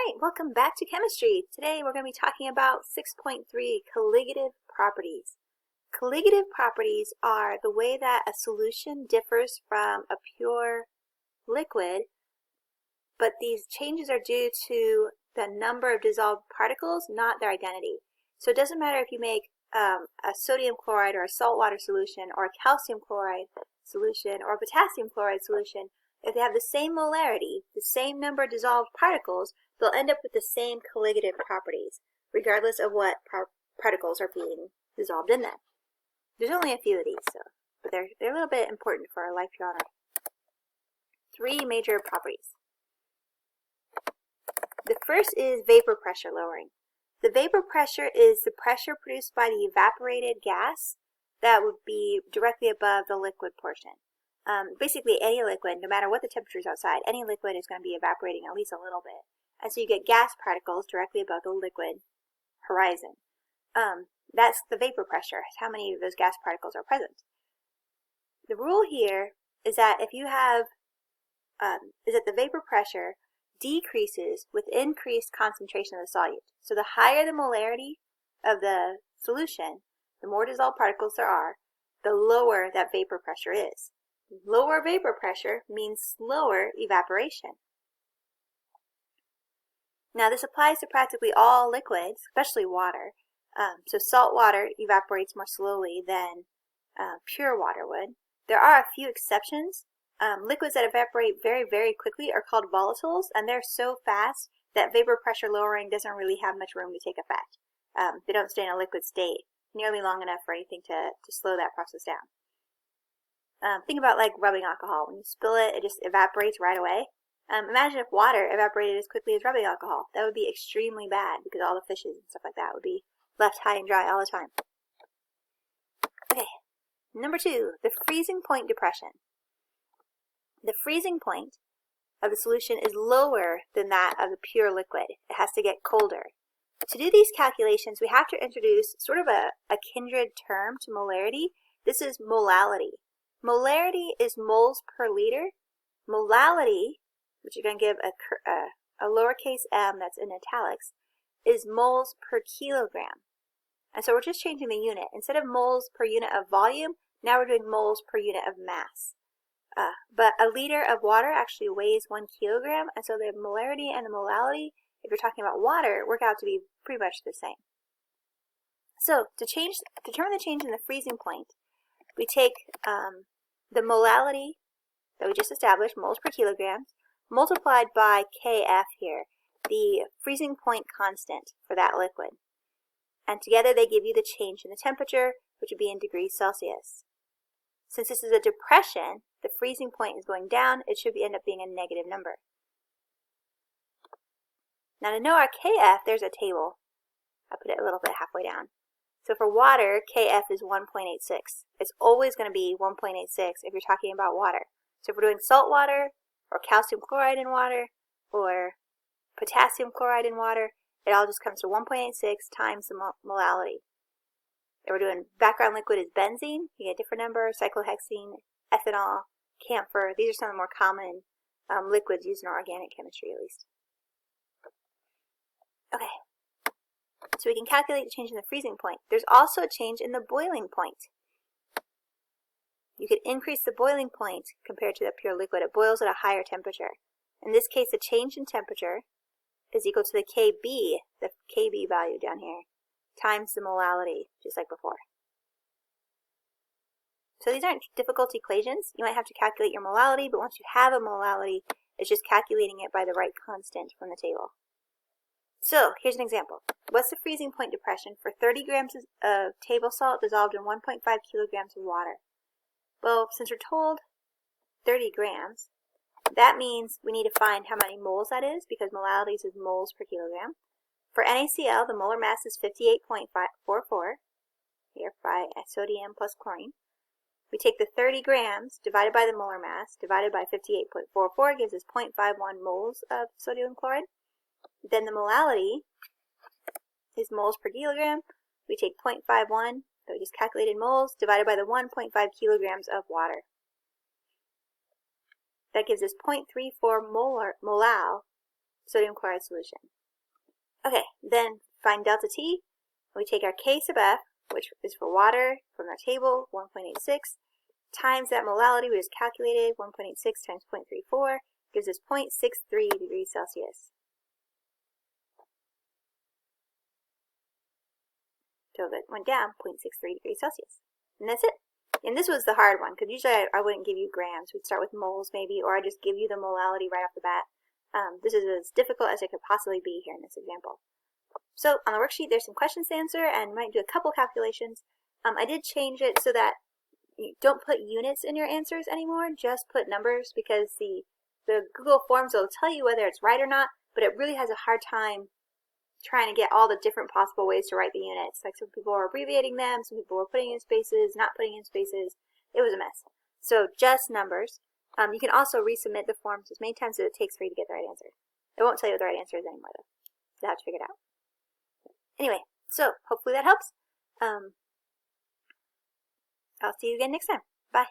Alright, welcome back to chemistry. Today we're going to be talking about 6.3 colligative properties. Colligative properties are the way that a solution differs from a pure liquid, but these changes are due to the number of dissolved particles, not their identity. So it doesn't matter if you make a sodium chloride or a saltwater solution or a calcium chloride solution or a potassium chloride solution. If they have the same molarity, the same number of dissolved particles, they'll end up with the same colligative properties, regardless of what particles are being dissolved in them. There's only a few of these, but they're a little bit important for our life here on Earth. Three major properties. The first is vapor pressure lowering. The vapor pressure is the pressure produced by the evaporated gas that would be directly above the liquid portion. Basically, any liquid, no matter what the temperature is outside, any liquid is going to be evaporating at least a little bit. And so you get gas particles directly above the liquid horizon. That's the vapor pressure, how many of those gas particles are present. The rule here is that if you have, the vapor pressure decreases with increased concentration of the solute. So the higher the molarity of the solution, the more dissolved particles there are, the lower that vapor pressure is. Lower vapor pressure means slower evaporation. Now this applies to practically all liquids, especially water. So salt water evaporates more slowly than pure water would. There are a few exceptions. Liquids that evaporate very, very quickly are called volatiles, and they're so fast that vapor pressure lowering doesn't really have much room to take effect. They don't stay in a liquid state nearly long enough for anything to slow that process down. Think about like rubbing alcohol. When you spill it, it just evaporates right away. Imagine if water evaporated as quickly as rubbing alcohol. That would be extremely bad because all the fishes and stuff like that would be left high and dry all the time. Okay, number two, the freezing point depression. The freezing point of the solution is lower than that of the pure liquid. It has to get colder. To do these calculations, we have to introduce sort of a kindred term to molarity. This is molality. Molarity is moles per liter. Molality, which you're going to give a lowercase m that's in italics, is moles per kilogram. And so we're just changing the unit. Instead of moles per unit of volume, now we're doing moles per unit of mass. But a liter of water actually weighs 1 kilogram, and so the molarity and the molality, if you're talking about water, work out to be pretty much the same. So to determine the change in the freezing point, we take the molality that we just established, moles per kilogram, multiplied by Kf here, the freezing point constant for that liquid. And together they give you the change in the temperature, which would be in degrees Celsius. Since this is a depression, the freezing point is going down, it should end up being a negative number. Now to know our Kf, there's a table. I put it a little bit halfway down. So for water, Kf is 1.86. It's always going to be 1.86 if you're talking about water. So if we're doing salt water, or calcium chloride in water, or potassium chloride in water, it all just comes to 1.86 times the molality. If we're doing background liquid is benzene, you get a different number, cyclohexene, ethanol, camphor. These are some of the more common liquids used in organic chemistry at least. Okay. So we can calculate the change in the freezing point. There's also a change in the boiling point. You could increase the boiling point compared to the pure liquid. It boils at a higher temperature. In this case, the change in temperature is equal to the Kb value down here, times the molality, just like before. So these aren't difficult equations. You might have to calculate your molality, but once you have a molality, it's just calculating it by the right constant from the table. So here's an example. What's the freezing point depression for 30 grams of table salt dissolved in 1.5 kilograms of water? Well, since we're told 30 grams, that means we need to find how many moles that is, because molality is moles per kilogram. For NaCl, the molar mass is 58.44, here by sodium plus chlorine. We take the 30 grams divided by the molar mass divided by 58.44 gives us 0.51 moles of sodium chloride. Then the molality is moles per kilogram. We take 0.51, that we just calculated moles, divided by the 1.5 kilograms of water. That gives us 0.34 molal sodium chloride solution. Okay, then find delta T. We take our K sub F, which is for water from our table, 1.86, times that molality we just calculated, 1.86 times 0.34, gives us 0.63 degrees Celsius. So that went down 0.63 degrees Celsius. And that's it. And this was the hard one, because usually I wouldn't give you grams. We'd start with moles maybe, or I'd just give you the molality right off the bat. This is as difficult as it could possibly be here in this example. So on the worksheet, there's some questions to answer, and you might do a couple calculations. I did change it so that you don't put units in your answers anymore, just put numbers, because the Google Forms will tell you whether it's right or not, but it really has a hard time trying to get all the different possible ways to write the units. Like some people were abbreviating them, some people were putting in spaces, not putting in spaces. It was a mess. So just numbers. You can also resubmit the forms as many times as it takes for you to get the right answer. It won't tell you what the right answer is anymore though. You'll have to figure it out. Anyway, so hopefully that helps. I'll see you again next time. Bye.